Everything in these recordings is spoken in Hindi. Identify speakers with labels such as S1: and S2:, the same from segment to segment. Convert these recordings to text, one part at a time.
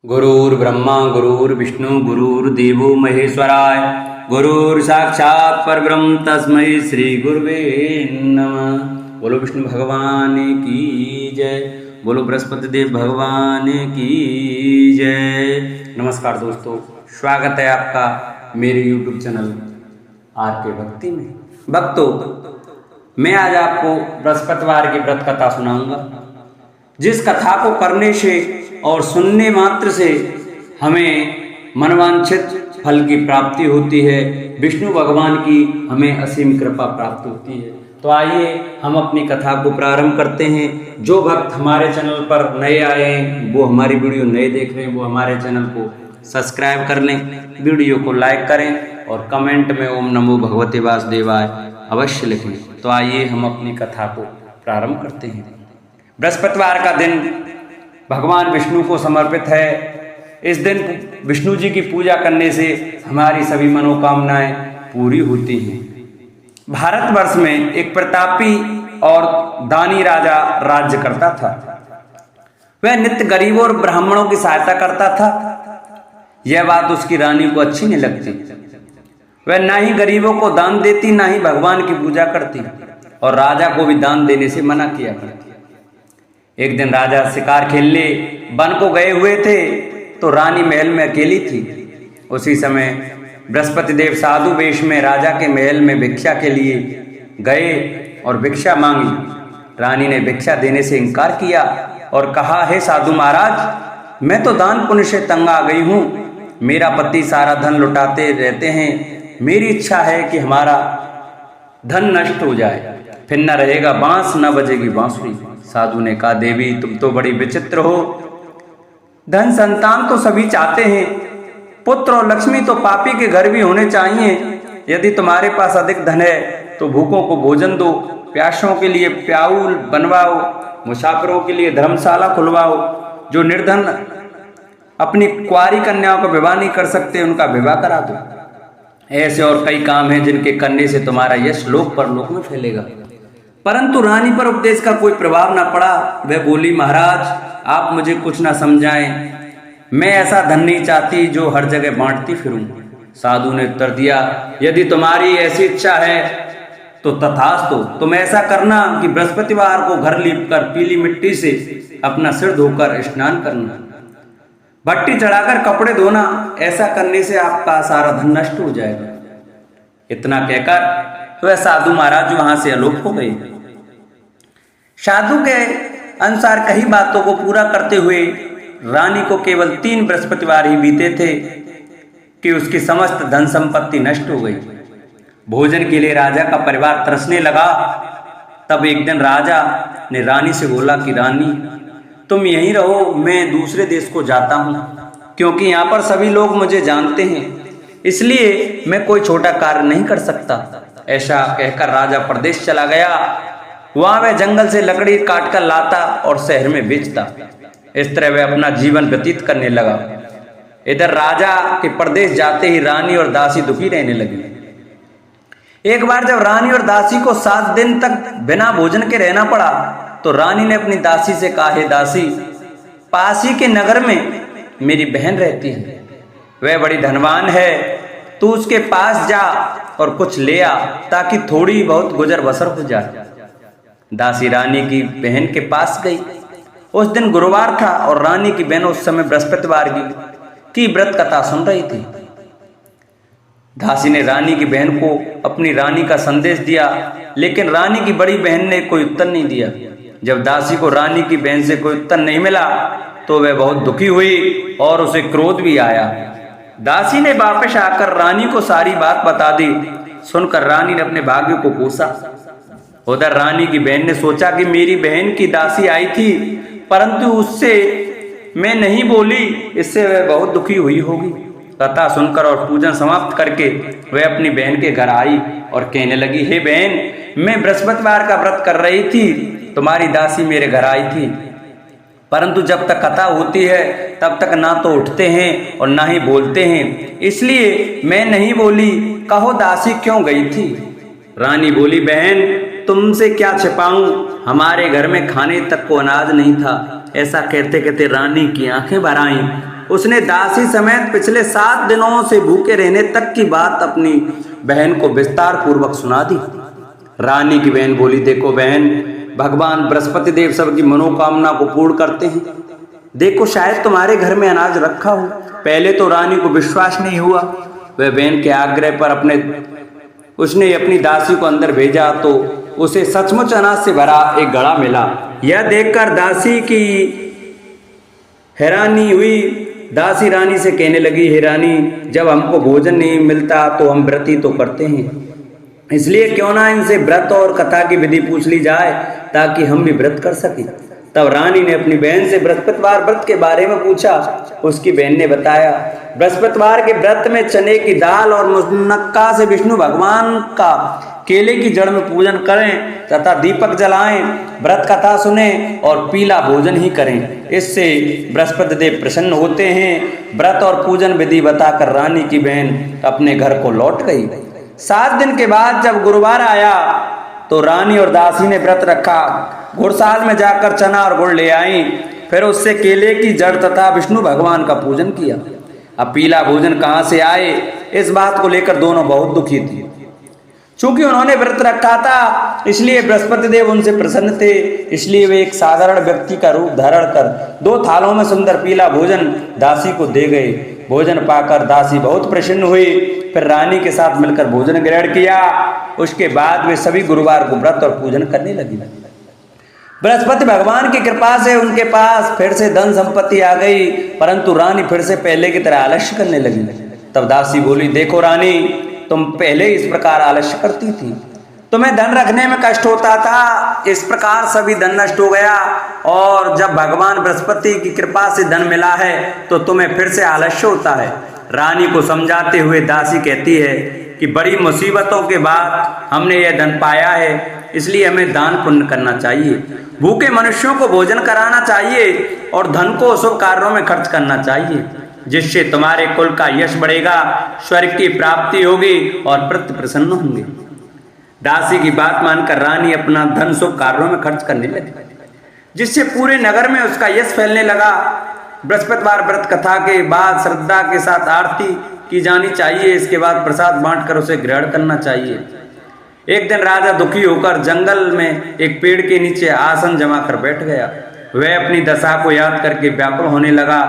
S1: गुरुर्ब्रह्मा गुरुर्विष्णु गुरुर्देवो महेश्वराय गुरुर्साक्षात् परब्रह्म तस्मै श्री गुरुवे नमः। बोलो विष्णु भगवान की जय, बोलो बृहस्पति देव भगवान की जय। नमस्कार दोस्तों, स्वागत है आपका मेरे YouTube चैनल आर के भक्ति में। भक्तों, मैं आज आपको बृहस्पतिवार की व्रत कथा सुनाऊंगा, जिस कथा को करने से और सुनने मात्र से हमें मनवांछित फल की प्राप्ति होती है, विष्णु भगवान की हमें असीम कृपा प्राप्त होती है। तो आइए हम अपनी कथा को प्रारंभ करते हैं। जो भक्त हमारे चैनल पर नए आए हैं, वो हमारी वीडियो नए देख रहे हैं, वो हमारे चैनल को सब्सक्राइब कर लें, वीडियो को लाइक करें और कमेंट में ओम नमो भगवते वासुदेवाय अवश्य लिखें। तो आइए हम अपनी कथा को प्रारंभ करते हैं। बृहस्पतिवार का दिन भगवान विष्णु को समर्पित है। इस दिन विष्णु जी की पूजा करने से हमारी सभी मनोकामनाएं पूरी होती हैं। भारतवर्ष में एक प्रतापी और दानी राजा राज्य करता था। वह नित्य गरीबों और ब्राह्मणों की सहायता करता था। यह बात उसकी रानी को अच्छी नहीं लगती। वह ना ही गरीबों को दान देती, ना ही भगवान की पूजा करती, और राजा को भी दान देने से मना किया करती। एक दिन राजा शिकार खेलने वन को गए हुए थे, तो रानी महल में अकेली थी। उसी समय बृहस्पति देव साधु वेश में राजा के महल में भिक्षा के लिए गए और भिक्षा मांगी। रानी ने भिक्षा देने से इनकार किया और कहा, हे साधु महाराज, मैं तो दान पुण्य से तंग आ गई हूँ। मेरा पति सारा धन लुटाते रहते हैं। मेरी इच्छा है कि हमारा धन नष्ट हो जाए, फिर न रहेगा बांस, न बजेगी बांसुरी। साधु ने कहा, देवी तुम तो बड़ी विचित्र हो। धन संतान तो सभी चाहते हैं, पुत्र और लक्ष्मी तो पापी के घर भी होने चाहिए। यदि तुम्हारे पास अधिक धन है तो भूखों को भोजन दो, प्यासों के लिए प्याऊल बनवाओ, मुसाफिरों के लिए धर्मशाला खुलवाओ। जो निर्धन अपनी कुंवारी कन्याओं का विवाह नहीं कर सकते, उनका विवाह करा दो। ऐसे और कई काम हैं जिनके करने से तुम्हारा यश लोक परलोक में फैलेगा। परंतु रानी पर उपदेश का कोई प्रभाव न पड़ा। वह बोली, महाराज आप मुझे कुछ न समझाएं। मैं ऐसा धन नहीं चाहती जो हर जगह बांटती फिरूं। साधु ने उत्तर दिया, यदि तुम्हारी ऐसी इच्छा है तो तथास्तु। तुम ऐसा करना कि बृहस्पतिवार को घर लीपकर पीली मिट्टी से अपना सिर धोकर स्नान करना, भट्टी चढ़ाकर कपड़े धोना। ऐसा करने से आपका सारा धन नष्ट हो जाएगा। इतना कहकर वह साधु महाराज वहां से आलोप हो गए। साधु के अनुसार कई बातों को पूरा करते हुए रानी को केवल 3 बृहस्पतिवार ही बीते थे कि उसकी समस्त धन संपत्ति नष्ट हो गई। भोजन के लिए राजा का परिवार तरसने लगा। तब एक दिन राजा ने रानी से बोला कि रानी तुम यहीं रहो, मैं दूसरे देश को जाता हूं, क्योंकि यहाँ पर सभी लोग मुझे जानते हैं, इसलिए मैं कोई छोटा कार्य नहीं कर सकता। ऐसा कहकर राजा प्रदेश चला गया। वहां वह जंगल से लकड़ी काट कर लाता और शहर में बेचता। इस तरह वह अपना जीवन व्यतीत करने लगा। इधर राजा के प्रदेश जाते ही रानी और दासी दुखी रहने लगी। एक बार जब रानी और दासी को 7 दिन तक बिना भोजन के रहना पड़ा, तो रानी ने अपनी दासी से कहा, हे दासी, पास ही के नगर में मेरी बहन रहती है, वह बड़ी धनवान है, तू उसके पास जा और कुछ ले आ, ताकि थोड़ी बहुत गुजर बसर हो जाए। दासी रानी की बहन के पास गई। उस दिन गुरुवार था और रानी की बहन उस समय बृहस्पतिवार की व्रत कथा सुन रही थी। दासी ने रानी की बहन को अपनी रानी का संदेश दिया, लेकिन रानी की बड़ी बहन ने कोई उत्तर नहीं दिया। जब दासी को रानी की बहन से कोई उत्तर नहीं मिला तो वह बहुत दुखी हुई और उसे क्रोध भी आया। दासी ने वापस आकर रानी को सारी बात बता दी। सुनकर रानी ने अपने भाग्य को कोसा। उधर रानी की बहन ने सोचा कि मेरी बहन की दासी आई थी, परंतु उससे मैं नहीं बोली, इससे वह बहुत दुखी हुई होगी। कथा सुनकर और पूजन समाप्त करके वह अपनी बहन के घर आई और कहने लगी, हे बहन, मैं बृहस्पतिवार का व्रत कर रही थी, तुम्हारी दासी मेरे घर आई थी, परंतु जब तक कथा होती है तब तक ना तो उठते हैं और ना ही बोलते हैं, इसलिए मैं नहीं बोली। कहो दासी क्यों गई थी? रानी बोली, बहन तुमसे क्या छिपाऊं, हमारे घर में खाने तक को अनाज नहीं था। ऐसा कहते कहते रानी की आंखें भर आईं उसने दासी समेत पिछले 7 दिनों से भूखे रहने तक की बात अपनी बहन को विस्तार पूर्वक सुना दी। रानी की बहन बोली, देखो बहन, भगवान बृहस्पति देव सबकी मनोकामना को पूर्ण करते हैं। देखो शायद तुम्हारे घर में अनाज रखा हो। पहले तो रानी को विश्वास नहीं हुआ। वह बहन के आग्रह पर उसने अपनी दासी को अंदर भेजा तो उसे सचमुच अनाज से भरा एक घड़ा मिला। यह देखकर दासी की हैरानी हुई। दासी रानी से कहने लगी, हे रानी, जब हमको भोजन नहीं मिलता तो हम व्रत ही तो करते हैं, इसलिए क्यों ना इनसे व्रत और कथा की विधि पूछ ली जाए ताकि हम भी व्रत कर सकें। तब रानी ने अपनी बहन से बृहस्पतिवार व्रत के बारे में पूछा। उसकी बहन ने बताया, बृहस्पतिवार के व्रत में चने की दाल और मुनक्का से विष्णु भगवान का केले की जड़ में पूजन करें तथा दीपक जलाएं, व्रत कथा सुने और पीला भोजन ही करें। इससे बृहस्पति देव प्रसन्न होते हैं। व्रत और पूजन विधि बताकर रानी की बहन अपने घर को लौट गई। 7 दिन के बाद जब गुरुवार आया तो रानी और दासी ने व्रत रखा। गुड़साल में जाकर चना और गुड़ ले आई, फिर उससे केले की जड़ तथा विष्णु भगवान का पूजन किया। अब पीला भोजन कहाँ से आए, इस बात को लेकर दोनों बहुत दुखी थी। चूंकि उन्होंने व्रत रखा था इसलिए बृहस्पति देव उनसे प्रसन्न थे, इसलिए वे एक साधारण व्यक्ति का रूप धारण कर 2 थालों में सुंदर पीला भोजन दासी को दे गए। भोजन पाकर दासी बहुत प्रसन्न हुई। फिर रानी के साथ मिलकर भोजन ग्रहण किया। उसके बाद वे सभी गुरुवार को व्रत और पूजन करने लगी। बृहस्पति भगवान की कृपा से उनके पास फिर से धन संपत्ति आ गई, परंतु रानी फिर से पहले की तरह आलस्य करने लगी। तब दासी बोली, देखो रानी, तुम पहले इस प्रकार आलस्य करती थी, तुम्हें धन रखने में कष्ट होता था, इस प्रकार सभी धन नष्ट हो गया और जब भगवान बृहस्पति की कृपा से धन मिला है तो तुम्हें फिर से आलस्य होता है। रानी को समझाते हुए दासी कहती है कि बड़ी मुसीबतों के बाद हमने यह धन पाया है, इसलिए हमें दान पुण्य करना चाहिए, भूखे मनुष्यों को भोजन कराना चाहिए और धन को शुभ कार्यों में खर्च करना चाहिए, जिससे तुम्हारे कुल का यश बढ़ेगा, स्वर्ग की प्राप्ति होगी और पितृ प्रसन्न होंगे। दासी की बात मानकर रानी अपना धन शुभ कार्यों में खर्च करने लगी, जिससे पूरे नगर में उसका यश फैलने लगा। बृहस्पतिवार व्रत कथा के बाद श्रद्धा के साथ आरती की जानी चाहिए, इसके बाद प्रसाद बांटकर उसे ग्रहण करना चाहिए। एक दिन राजा दुखी होकर जंगल में एक पेड़ के नीचे आसन जमा कर बैठ गया। वह अपनी दशा को याद करके व्याकुल होने लगा।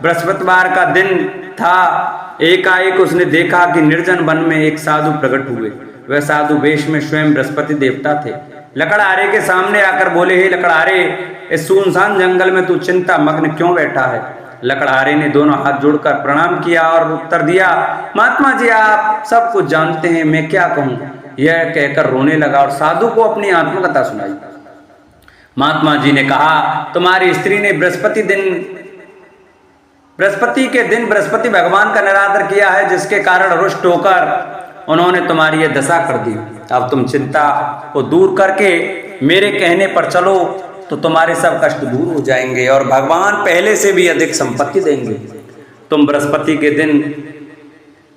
S1: बृहस्पतिवार का दिन था। एकाएक उसने देखा कि निर्जन वन में एक साधु प्रकट हुए। वह साधु वेश में स्वयं बृहस्पति देवता थे। लकड़हारे के सामने आकर बोले, हे लकड़हारे, इस सुनसान जंगल में तू चिंता मग्न क्यों बैठा है? लकड़हारे ने दोनों हाथ जोड़कर प्रणाम किया और उत्तर दिया, महात्मा जी, आप सब कुछ जानते हैं, मैं क्या कहूँ? यह कहकर रोने लगा और साधु को अपनी आत्मकथा सुनाई। महात्मा जी ने कहा, तुम्हारी स्त्री ने बृहस्पति के दिन बृहस्पति भगवान का निरादर किया है, जिसके कारण रुष्ट होकर उन्होंने तुम्हारी यह दशा कर दी। अब तुम चिंता को दूर करके मेरे कहने पर चलो तो तुम्हारे सब कष्ट दूर हो जाएंगे और भगवान पहले से भी अधिक संपत्ति देंगे। तुम बृहस्पति के दिन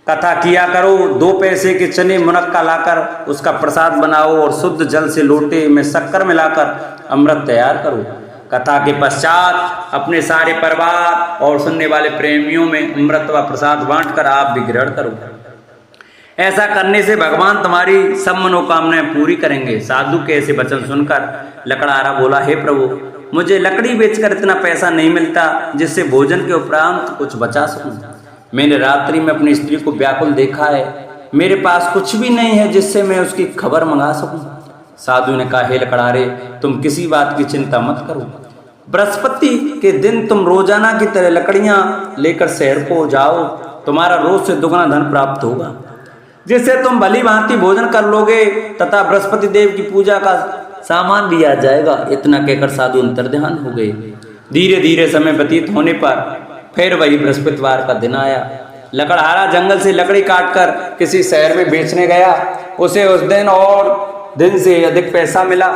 S1: कथा किया करो, 2 पैसे के चने मुनक्का लाकर उसका प्रसाद बनाओ और शुद्ध जल से लोटे में शक्कर मिलाकर अमृत तैयार करो। कथा के पश्चात अपने सारे परिवार और सुनने वाले प्रेमियों में अमृत व प्रसाद बांटकर आप भी ग्रहण करो। ऐसा करने से भगवान तुम्हारी सब मनोकामनाएं पूरी करेंगे। साधु के ऐसे वचन सुनकर लकड़हारा बोला, हे प्रभु, मुझे लकड़ी बेचकर इतना पैसा नहीं मिलता जिससे भोजन के उपरांत कुछ बचा सकूं। मैंने रात्रि में अपनी स्त्री को व्याकुल देखा है, मेरे पास कुछ भी नहीं है जिससे मैं उसकी खबर मंगा सकूं। साधु ने कहा, हे लकड़हारे, तुम किसी बात की चिंता मत करो। बृहस्पति के दिन तुम रोजाना की तरह लकड़ियां लेकर शहर को जाओ, तुम्हारा रोज से दुगना धन प्राप्त होगा, जिससे तुम भली भांति भोजन कर लोगे तथा बृहस्पति देव की पूजा का सामान भी आ जाएगा। इतना कहकर साधु अंतर्ध्यान हो गए। धीरे धीरे समय व्यतीत होने पर फिर वही बृहस्पतिवार का दिन आया। लकड़हारा जंगल से लकड़ी काटकर किसी शहर में बेचने गया। उसे उस दिन और दिन से अधिक पैसा मिला।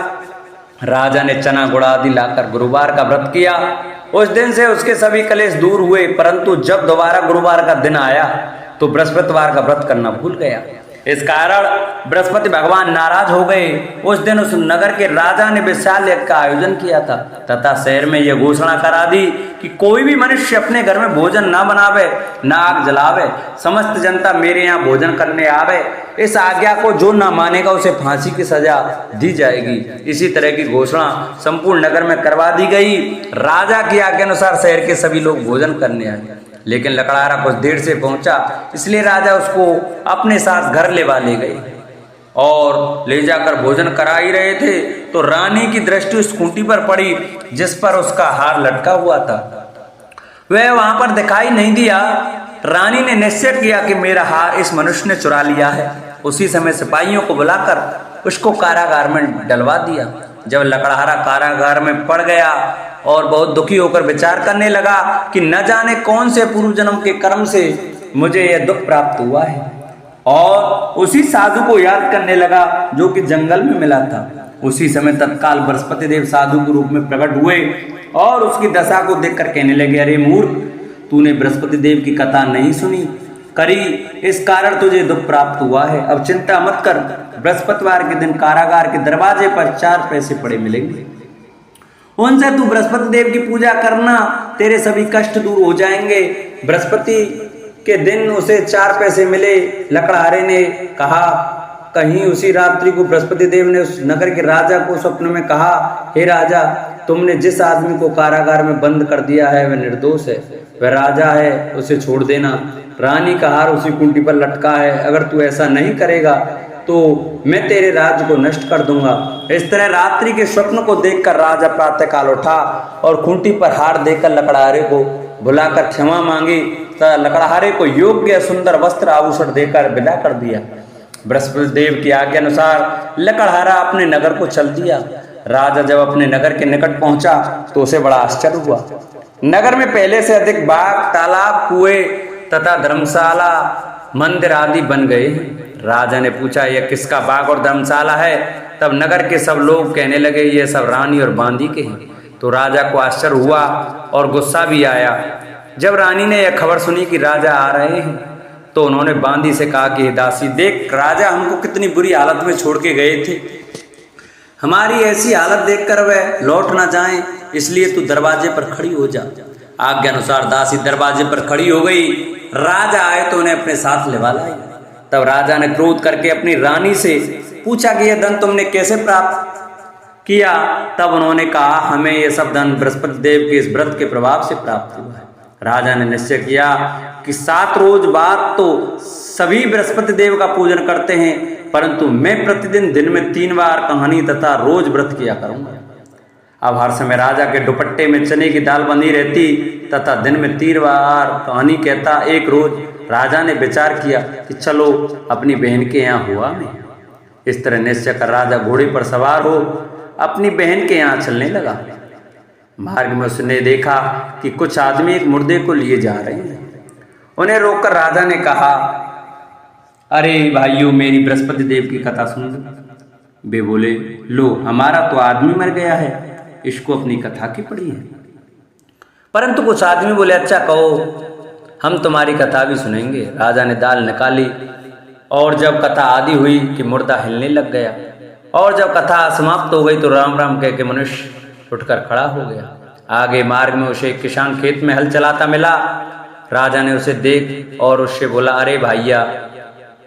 S1: राजा ने चना गुड़ आदि लाकर गुरुवार का व्रत किया। उस दिन से उसके सभी कलेश दूर हुए, परंतु जब दोबारा गुरुवार का दिन आया तो बृहस्पतिवार का व्रत करना भूल गया। इस कारण बृहस्पति भगवान नाराज हो गए। उस दिन उस नगर के राजा ने विशाल यज्ञ का आयोजन किया था तथा शहर में यह घोषणा करा दी कि कोई भी मनुष्य अपने घर में भोजन ना बनावे, ना आग जलावे, समस्त जनता मेरे यहाँ भोजन करने आवे। इस आज्ञा को जो ना मानेगा उसे फांसी की सजा दी जाएगी। इसी तरह की घोषणा संपूर्ण नगर में करवा दी गई। राजा की आज्ञा अनुसार शहर के सभी लोग भोजन करने आए, लेकिन लकड़हारा कुछ देर से पहुंचा, इसलिए राजा उसको अपने साथ घर ले गए और ले जाकर भोजन करा ही रहे थे तो रानी की दृष्टि उस खूंटी पर पड़ी जिस पर उसका हार लटका हुआ था। वह वहां पर दिखाई नहीं दिया। रानी ने निश्चय किया कि मेरा हार इस मनुष्य ने चुरा लिया है। उसी समय सिपाहियों को बुलाकर उसको कारागार में डलवा दिया। जब लकड़हारा कारागार में पड़ गया और बहुत दुखी होकर विचार करने लगा कि न जाने कौन से पूर्व जन्म के कर्म से मुझे यह दुख प्राप्त हुआ है, और उसी साधु को याद करने लगा जो कि जंगल में मिला था। उसी समय तत्काल बृहस्पति देव साधु के रूप में प्रकट हुए और उसकी दशा को देखकर कहने लगे, अरे मूर्ख, तूने बृहस्पति देव की कथा नहीं सुनी करी, इस कारण तुझे दुख प्राप्त हुआ है। अब चिंता मत कर, बृहस्पतिवार के दिन कारागार के दरवाजे पर 4 पैसे पड़े मिलेंगे, उनसे तू बृहस्पति देव की पूजा करना, तेरे सभी कष्ट दूर हो जाएंगे। बृहस्पति के दिन उसे 4 पैसे मिले। लकड़हारे ने कहा, कहीं उसी रात्रि को बृहस्पति देव ने उस नगर के राजा को स्वप्न में कहा, हे राजा, तुमने जिस आदमी को कारागार में बंद कर दिया है वह निर्दोष है, वह राजा है, उसे छोड़ देना। रानी का हार उसी कुंटी पर लटका है, अगर तू ऐसा नहीं करेगा तो मैं तेरे राज्य को नष्ट कर दूंगा। इस तरह रात्रि के स्वप्न को देखकर राजा प्रातःकाल उठा और खूंटी पर हार देकर लकड़हारे को बुलाकर क्षमा मांगी तथा लकड़हारे को योग्य सुंदर वस्त्र आभूषण देकर विदा कर दिया। बृहस्पति देव की आज्ञा अनुसार लकड़हारा अपने नगर को चल दिया। राजा जब अपने नगर के निकट पहुंचा तो उसे बड़ा आश्चर्य हुआ। नगर में पहले से अधिक बाग, तालाब, कुएं तथा धर्मशाला, मंदिर आदि बन गए। राजा ने पूछा, यह किसका बाग और धर्मशाला है? तब नगर के सब लोग कहने लगे, ये सब रानी और बांदी के हैं। तो राजा को आश्चर्य हुआ और गुस्सा भी आया। जब रानी ने यह खबर सुनी कि राजा आ रहे हैं तो उन्होंने बांदी से कहा कि दासी, देख, राजा हमको कितनी बुरी हालत में छोड़ के गए थे, हमारी ऐसी हालत देखकर वह लौट ना जाएं, इसलिए तू दरवाजे पर खड़ी हो जा। आज्ञा अनुसार दासी दरवाजे पर खड़ी हो गई। राजा आए तो उन्हें अपने साथ लेवा लाई। तब राजा ने क्रोध करके अपनी रानी से पूछा कि यह धन तुमने कैसे प्राप्त किया? तब उन्होंने कहा, हमें यह सब धन बृहस्पति देव के इस व्रत के प्रभाव से प्राप्त हुआ है। राजा ने निश्चय किया कि 7 रोज बाद तो सभी बृहस्पति देव का पूजन करते हैं, परंतु मैं प्रतिदिन दिन में 3 बार कहानी तथा रोज व्रत किया करूंगा। अब हर समय राजा के दुपट्टे में चने की दाल बंधी रहती तथा दिन में 3 बार कहानी कहता। एक रोज राजा ने विचार किया कि चलो अपनी बहन के यहाँ हुआ मैं। इस तरह निश्चय कर राजा घोड़े पर सवार हो अपनी बहन के यहाँ चलने लगा। मार्ग में उसने देखा कि कुछ आदमी एक मुर्दे को लिए जा रहे हैं। उन्हें रोककर राजा ने कहा, अरे भाइयों, मेरी बृहस्पति देव की कथा सुन लो। वे बोले, लो, हमारा तो आदमी मर गया है, इसको अपनी कथा की पड़ी है। परंतु कुछ आदमी बोले, अच्छा कहो, हम तुम्हारी कथा भी सुनेंगे। राजा ने दाल निकाली और जब कथा आदि हुई कि मुर्दा हिलने लग गया, और जब कथा समाप्त हो गई तो राम राम कह के मनुष्य उठकर खड़ा हो गया। आगे मार्ग में उसे एक किसान खेत में हल चलाता मिला। राजा ने उसे देख और उससे बोला, अरे भैया,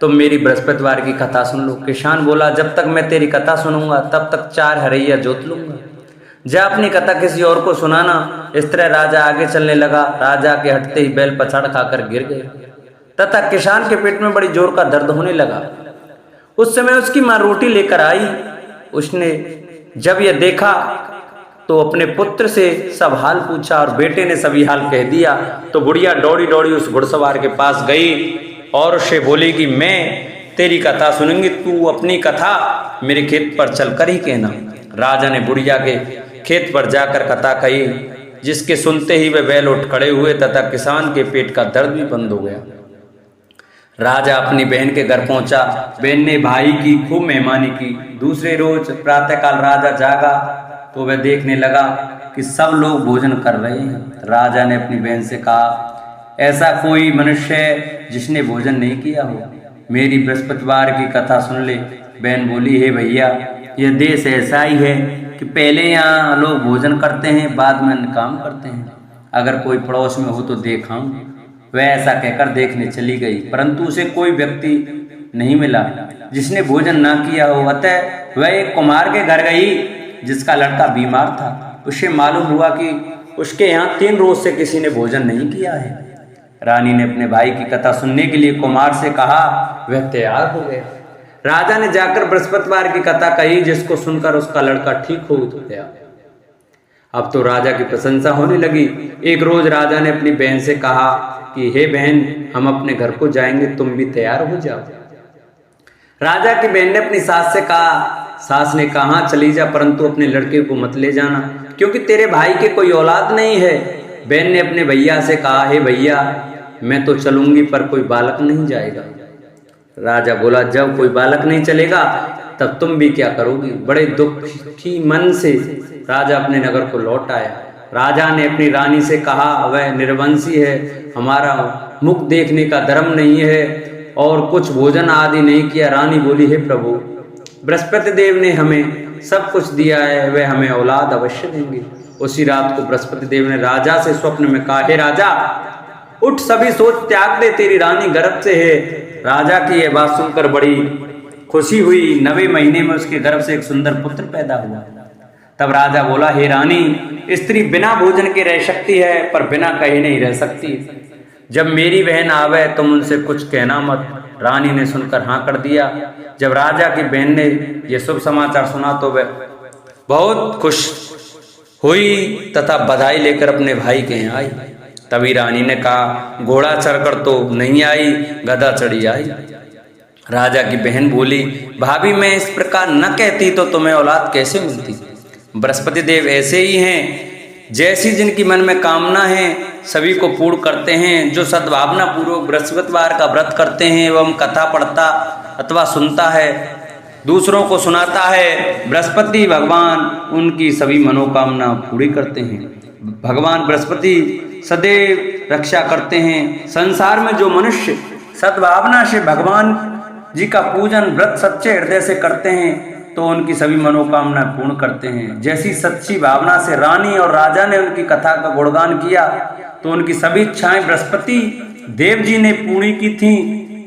S1: तुम मेरी बृहस्पतिवार की कथा सुन लो। किसान बोला, जब तक मैं तेरी कथा सुनूंगा तब तक 4 हरैया जोत लूंगा, जा अपनी कथा किसी और को सुनाना। इस तरह राजा आगे चलने लगा। राजा के हटते ही बैल पछाड़ खाकर गिर गए तथा किसान के पेट में बड़ी जोर का दर्द होने लगा। उस समय उसकी माँ रोटी लेकर आई। उसने जब यह देखा तो अपने पुत्र से सब हाल पूछा और बेटे ने सभी हाल कह दिया। तो बुढ़िया दौड़ी दौड़ी उस घुड़सवार के पास गई और उससे बोली कि मैं तेरी कथा सुनूंगी, तू अपनी कथा मेरे खेत पर चलकर ही कहना। राजा ने बुढ़िया के खेत पर जाकर कथा कही, जिसके सुनते ही वे बैल उठ खड़े हुए तथा किसान के पेट का दर्द भी बंद हो गया। राजा अपनी बहन के घर पहुंचा। बहन ने भाई की खूब मेहमानी की। दूसरे रोज प्रातःकाल राजा जागा तो वह देखने लगा कि सब लोग भोजन कर रहे हैं। राजा ने अपनी बहन से कहा, ऐसा कोई मनुष्य है जिसने भोजन नहीं किया हो? मेरी बृहस्पतिवार की कथा सुन ले। बहन बोली, हे भैया, यह देश ऐसा ही है कि पहले यहाँ लोग भोजन करते हैं, बाद में अन्य काम करते हैं। अगर कोई पड़ोस में हो तो देखाऊं। वह ऐसा कहकर देखने चली गई, परंतु उसे कोई व्यक्ति नहीं मिला जिसने भोजन ना किया हो। अतः वह एक कुम्हार के घर गई जिसका लड़का बीमार था। उसे मालूम हुआ कि उसके यहाँ 3 रोज से किसी ने भोजन नहीं किया है। रानी ने अपने भाई की कथा सुनने के लिए कुम्हार से कहा। वह तैयार हो गया। राजा ने जाकर बृहस्पतिवार की कथा कही, जिसको सुनकर उसका लड़का ठीक हो गया। अब तो राजा की प्रशंसा होने लगी। एक रोज राजा ने अपनी बहन से कहा कि हे बहन, हम अपने घर को जाएंगे, तुम भी तैयार हो जाओ। राजा की बहन ने अपनी सास से कहा। सास ने कहा, चली जा, परंतु अपने लड़के को मत ले जाना, क्योंकि तेरे भाई के कोई औलाद नहीं है। बहन ने अपने भैया से कहा, हे भैया, मैं तो चलूंगी, पर कोई बालक नहीं जाएगा। राजा बोला, जब कोई बालक नहीं चलेगा तब तुम भी क्या करोगी। बड़े दुखी मन से राजा अपने नगर को लौट आया। राजा ने अपनी रानी से कहा, वह निर्वंशी है, हमारा मुख देखने का धर्म नहीं है और कुछ भोजन आदि नहीं किया। रानी बोली, हे प्रभु, बृहस्पति देव ने हमें सब कुछ दिया है, वह हमें औलाद अवश्य देंगे। उसी रात को बृहस्पति देव ने राजा से स्वप्न में कहा, हे राजा, उठ, सभी सोच त्याग दे, तेरी रानी गर्भ से है। राजा की यह बात सुनकर बड़ी खुशी हुई। 9वें महीने में उसके गर्भ से एक सुंदर पुत्र पैदा हुआ। तब राजा बोला, हे रानी, स्त्री बिना भोजन के रह सकती है, पर बिना कहे नहीं रह सकती। जब मेरी बहन आवे तुम उनसे कुछ कहना मत। रानी ने सुनकर हाँ कर दिया। जब राजा की बहन ने यह शुभ समाचार सुना तो वह बहुत खुश हुई तथा बधाई लेकर अपने भाई के यहाँ आई। तभी रानी ने कहा, घोड़ा चढ़कर तो नहीं आई, गधा चढ़ी आई। राजा की बहन बोली, भाभी, मैं इस प्रकार न कहती तो तुम्हें औलाद कैसे मिलती। बृहस्पति देव ऐसे ही हैं, जैसी जिनकी मन में कामना है सभी को पूर्ण करते हैं। जो सद्भावना पूर्वक बृहस्पतिवार का व्रत करते हैं एवं कथा पढ़ता अथवा सुनता है, दूसरों को सुनाता है, बृहस्पति भगवान उनकी सभी मनोकामना पूरी करते हैं। भगवान बृहस्पति सदैव रक्षा करते हैं। संसार में जो मनुष्य सद्भावना से भगवान जी का पूजन व्रत सच्चे हृदय से करते हैं तो उनकी सभी मनोकामना पूर्ण करते हैं। जैसी सच्ची भावना से रानी और राजा ने उनकी कथा का गुणगान किया तो उनकी सभी इच्छाएं बृहस्पति देव जी ने पूरी की थी।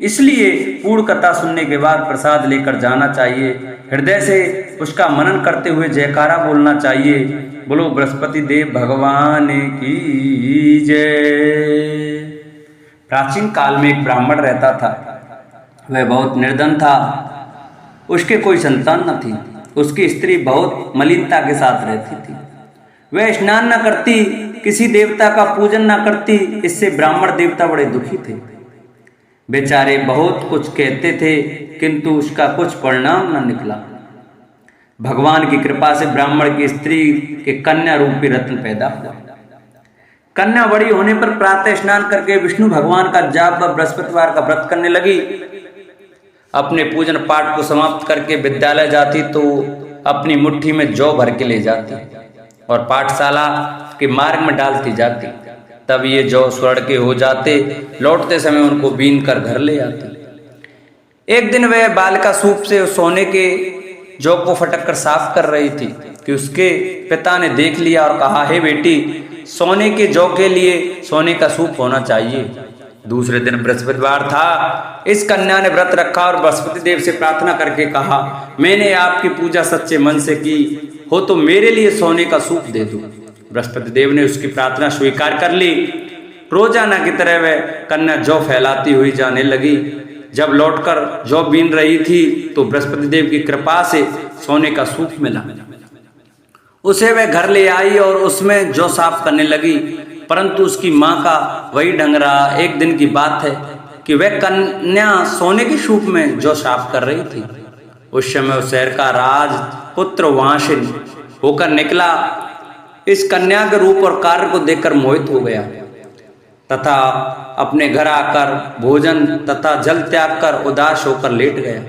S1: इसलिए पूर्ण कथा सुनने के बाद प्रसाद लेकर जाना चाहिए। हृदय से उसका मनन करते हुए जयकारा बोलना चाहिए। बोलो बृहस्पति देव भगवान की जय। प्राचीन काल में एक ब्राह्मण रहता था। वह बहुत निर्धन था। उसके कोई संतान न थी। उसकी स्त्री बहुत मलिनता के साथ रहती थी। वह स्नान न करती, किसी देवता का पूजन न करती। इससे ब्राह्मण देवता बड़े दुखी थे। बेचारे बहुत कुछ कहते थे किंतु उसका कुछ परिणाम न निकला। भगवान की कृपा से ब्राह्मण की स्त्री के कन्या रूपी रत्न पैदा हुआ। कन्या बड़ी होने पर प्रातः स्नान करके विष्णु भगवान का जाप व बृहस्पतिवार का व्रत करने लगी। अपने पूजन पाठ को समाप्त करके विद्यालय जाती तो अपनी मुट्ठी में जौ भर के ले जाती और पाठशाला के मार्ग में डालती जाती। तब ये जौ स्वर्ण के हो जाते। लौटते समय उनको बीन कर घर ले आती। एक दिन वह बालिका सूप से सोने के जौ को फटक कर साफ कर रही थी कि उसके पिता ने देख लिया और कहा, हे बेटी, सोने के जौ के लिए सोने का सूप होना चाहिए। दूसरे दिन बृहस्पतिवार था। इस कन्या ने व्रत रखा और बृहस्पति देव से प्रार्थना करके कहा, मैंने आपकी पूजा सच्चे मन से की हो तो मेरे लिए सोने का सूप दे दो। बृहस्पति देव ने उसकी प्रार्थना स्वीकार कर ली। रोजाना की तरह वह कन्या जौ फैलाती हुई जाने लगी। जब लौटकर जौ बीन रही थी तो बृहस्पति देव की कृपा से सोने का सूप मिला। उसे वह घर ले आई और उसमें जौ साफ करने लगी। परंतु उसकी माँ का वही ढंग रहा। एक दिन की बात है कि वह कन्या सोने के सूप में जौ साफ कर रही थी। उस समय उस शहर का राजपुत्र वहां से होकर निकला। इस कन्या के रूप और कार्य को देखकर मोहित हो गया तथा अपने घर आकर भोजन तथा जल त्याग कर उदास होकर लेट गया।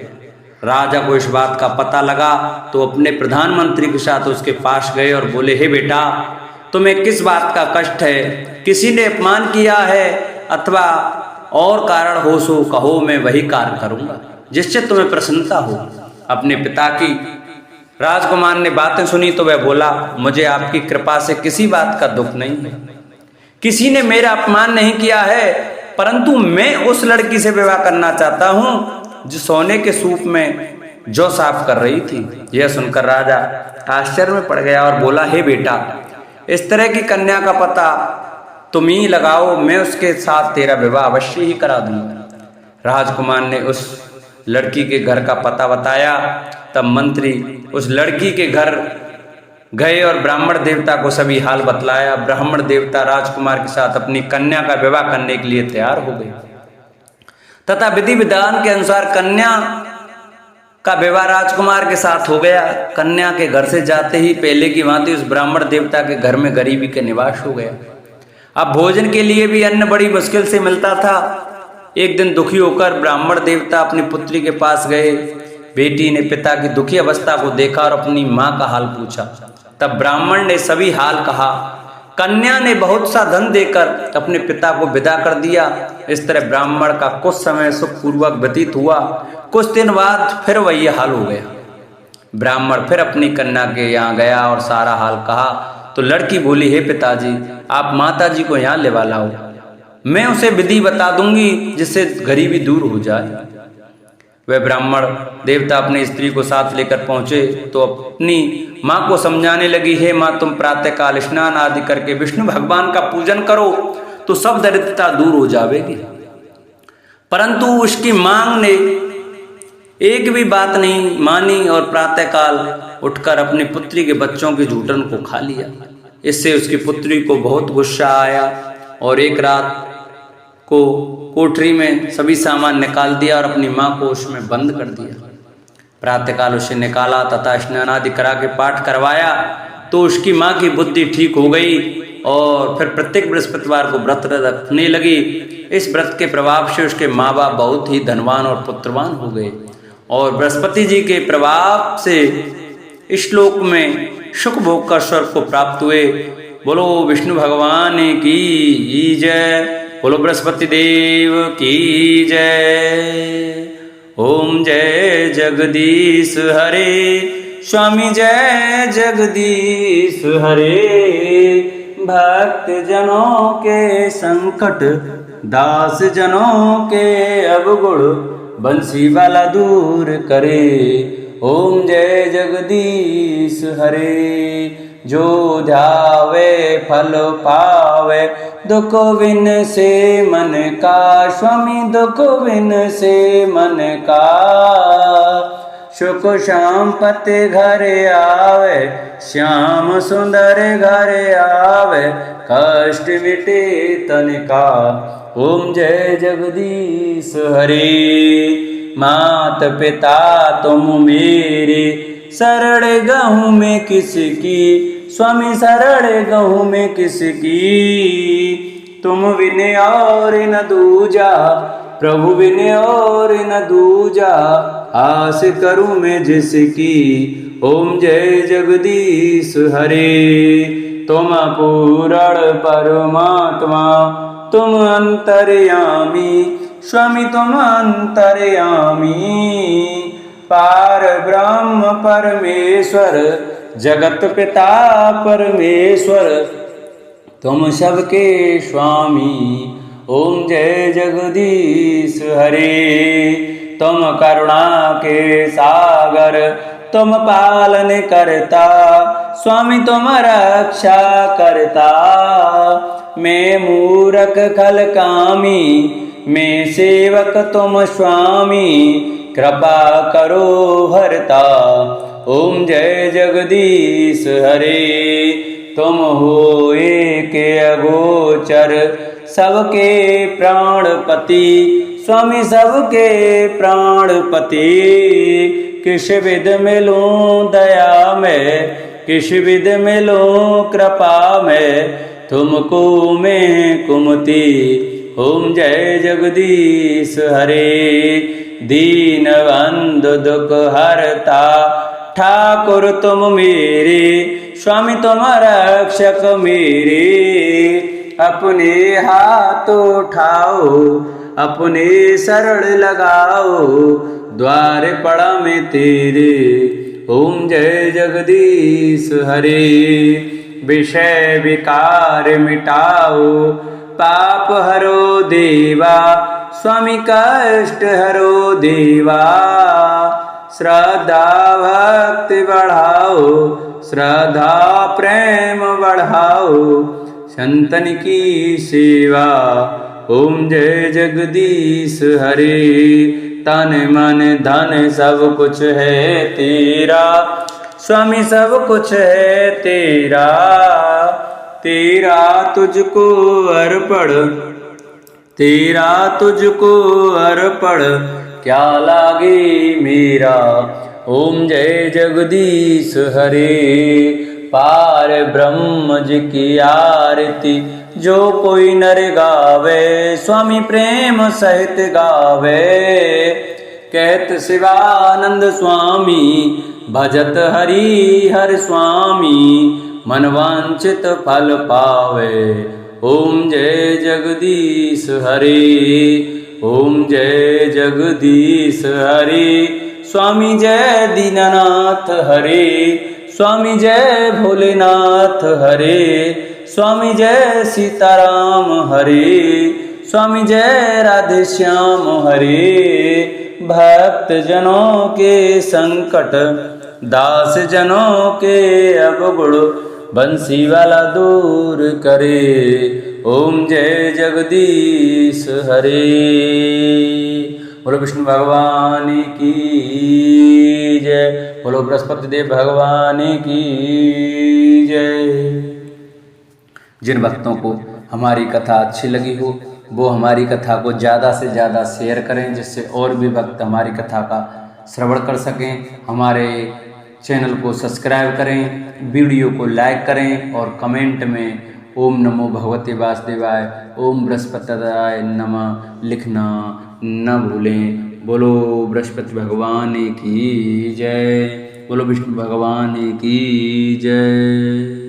S1: राजा को इस बात का पता लगा तो अपने प्रधानमंत्री के साथ उसके पास गए और बोले, हे बेटा, तुम्हें किस बात का कष्ट है? किसी ने अपमान किया है अथवा और कारण हो सो कहो, मैं वही कार्य करूंगा जिससे तुम्हें प्रसन्नता हो। अपने पिता की राजकुमार ने बातें सुनी तो वह बोला, मुझे आपकी कृपा से किसी बात का दुख नहीं है, किसी ने मेरा अपमान नहीं किया है, परंतु मैं उस लड़की से विवाह करना चाहता हूं जो सोने के सूप में जौ साफ कर रही थी। यह सुनकर राजा आश्चर्य में पड़ गया और बोला, हे बेटा, इस तरह की कन्या का पता तुम ही लगाओ, मैं उसके साथ तेरा विवाह अवश्य ही करा दूंगा। राजकुमार ने उस लड़की के घर का पता बताया। तब मंत्री उस लड़की के घर गए और ब्राह्मण देवता को सभी हाल बतलाया। ब्राह्मण देवता राजकुमार के साथ अपनी कन्या का विवाह करने के लिए तैयार हो गए तथा विधि विधान के अनुसार कन्या का विवाह राजकुमार के साथ हो गया। कन्या के घर से जाते ही पहले की भांति उस ब्राह्मण देवता के घर में गरीबी का निवास हो गया। अब भोजन के लिए भी अन्न बड़ी मुश्किल से मिलता था। एक दिन दुखी होकर ब्राह्मण देवता अपनी पुत्री के पास गए। बेटी ने पिता की दुखी अवस्था को देखा और अपनी माँ का हाल पूछा। तब ब्राह्मण ने सभी हाल कहा। कन्या ने बहुत सा धन देकर अपने पिता को विदा कर दिया। इस तरह ब्राह्मण का कुछ समय सुखपूर्वक व्यतीत हुआ। कुछ दिन बाद फिर वही हाल हो गया। ब्राह्मण फिर अपनी कन्या के यहाँ गया और सारा हाल कहा तो लड़की बोली, हे पिताजी, आप माताजी को यहाँ लेवा लाओ, मैं उसे विधि बता दूंगी जिससे गरीबी दूर हो जाए। वह ब्राह्मण देवता अपनी स्त्री को साथ लेकर पहुंचे तो अपनी माँ को समझाने लगी, हे माँ, तुम प्रातःकाल स्नान आदि करके विष्णु भगवान का पूजन करो तो सब दरिद्रता दूर हो जाएगी। परंतु उसकी मांग ने एक भी बात नहीं मानी और प्रातःकाल उठकर अपनी पुत्री के बच्चों के जूठन को खा लिया। इससे उसकी पुत्री को बहुत गुस्सा आया और एक रात को कोठरी में सभी सामान निकाल दिया और अपनी माँ को उसमें बंद कर दिया। प्रातःकाल उसे निकाला तथा स्नान आदि करा के पाठ करवाया तो उसकी माँ की बुद्धि ठीक हो गई और फिर प्रत्येक बृहस्पतिवार को व्रत रखने लगी। इस व्रत के प्रभाव से उसके माँ बाप बहुत ही धनवान और पुत्रवान हो गए और बृहस्पति जी के प्रभाव से इस श्लोक में सुख भोग कर स्वर्ग को प्राप्त हुए। बोलो विष्णु भगवान की जय, बोलो बृहस्पति देव की जय। ओम जय जगदीश हरे, स्वामी जय जगदीश हरे। भक्त जनों के संकट, दास जनों के अवगुण, बंसी वाला दूर करे। ओम जय जगदीश हरे। जो ध्यावे फल पावे, दुख विन से मन का, स्वामी दुख विन से मन का। सुख संपत्ति घर आवे, श्याम सुंदर घर आवे, कष्ट मिटे तन का। ओम जय जगदीश हरे। मात पिता तुम मेरे, शरण गहूँ में किसकी, स्वामी शरण गहूँ में किसकी। तुम बिन और न दूजा, प्रभु बिन और न दूजा, आस करूँ मैं जिसकी। ओम जय जगदीश हरे। तुम पूर्ण परमात्मा, तुम अंतर्यामी, स्वामी तुम अंतर्यामी। पार ब्रह्म परमेश्वर, जगत पिता परमेश्वर, तुम सबके स्वामी। ओम जय जगदीश हरे। तुम करुणा के सागर, तुम पालन करता, स्वामी तुम रक्षा करता। मैं मूरख खल कामी, मैं सेवक तुम स्वामी, कृपा करो भरता। ओम जय जगदीश हरे। तुम हो एक अगोचर, सबके प्राणपति, स्वामी सबके प्राणपति। किस विध मिलूं दया में, किस विध मिलूं कृपा में, तुमको मैं कुमति। ओम जय जगदीश हरे। दीन बंधु दुख हरता, ठाकुर तुम मेरे, स्वामी तुम रक्षक मेरे। अपने हाथ उठाओ, अपने शरण लगाओ, द्वार पड़ा में तेरे। ओम जय जगदीश हरे। विषय विकार मिटाओ, पाप हरो देवा, स्वामी कष्ट हरो देवा। श्रद्धा भक्ति बढ़ाओ, श्रद्धा प्रेम बढ़ाओ, संतन की सेवा। ओम जय जगदीश हरे। तन मन धन सब कुछ है तेरा, स्वामी सब कुछ है तेरा। तेरा तुझको अर्पण, तेरा तुझको अर्पण, क्या लागे मेरा। ओम जय जगदीश हरे। पार ब्रह्म जी की आरती जो कोई नर गावे, स्वामी प्रेम सहित गावे। कहत शिवानंद स्वामी, भजत हरि हर स्वामी, मनवांचित फल पावे। ओम जय जगदीश हरे। ओम जय जगदीश हरे। स्वामी जय दीननाथ हरे। स्वामी जय भोलेनाथ हरे। स्वामी जय सीताराम हरे। स्वामी जय राधे श्याम हरे। भक्त जनों के संकट, दास जनों के अवगुण, बंसी वाला दूर करे। ओम जय जगदीश हरे। बोलो विष्णु भगवान की जय। बोलो बृहस्पति देव भगवान की जय। जिन भक्तों को हमारी कथा अच्छी लगी हो वो हमारी कथा को ज़्यादा से ज़्यादा शेयर करें, जिससे और भी भक्त हमारी कथा का श्रवण कर सकें। हमारे चैनल को सब्सक्राइब करें, वीडियो को लाइक करें और कमेंट में ओम नमो भगवते वासुदेवाय, ओम बृहस्पतिदाय नमः लिखना न भूलें। बोलो बृहस्पति भगवान की जय। बोलो विष्णु भगवान की जय।